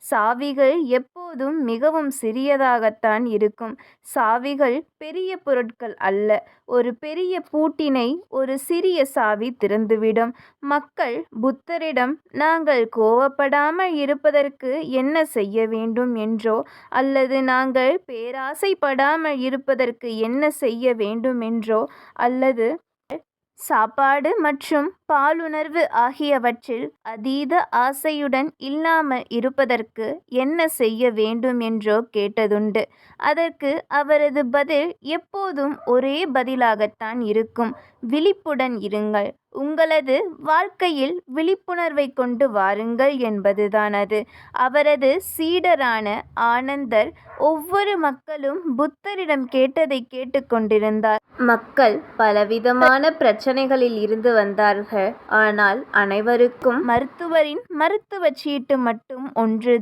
சாவிகள் எப்போதும் மிகவும் சிறியதாகத்தான் இருக்கும். சாவிகள் பெரிய பொருட்கள் அல்ல. ஒரு பெரிய பூட்டினை ஒரு சிறிய சாவி திறந்துவிடும். மக்கள் புத்தரிடம் நாங்கள் கோபப்படாமல் இருப்பதற்கு என்ன செய்ய வேண்டும் என்றோ அல்லது நாங்கள் பேராசைப்படாமல் இருப்பதற்கு என்ன செய்ய வேண்டுமென்றோ அல்லது சாப்பாடு மற்றும் பாலுணர்வு ஆகியவற்றில் அதீத ஆசையுடன் இல்லாமல் இருப்பதற்கு என்ன செய்ய வேண்டும் என்றோ கேட்டதுண்டு. அதற்கு அவரது பதில் எப்போதும் ஒரே பதிலாகத்தான் இருக்கும். விழிப்புடன் இருங்கள். உங்களது வாழ்க்கையில் விழிப்புணர்வை கொண்டு வாருங்கள் என்பதுதான் அது. அவரது சீடரான ஆனந்தர் ஒவ்வொரு மக்களும் புத்தரிடம் கேட்டதை கேட்டுக்கொண்டிருந்தார். மக்கள் பலவிதமான பிரச்சனைகளில் இருந்து வந்தார்கள். ஆனால் அனைவருக்கும் மருத்துவரின் மருத்துவ சீட்டு மட்டும் ஒன்றுதான்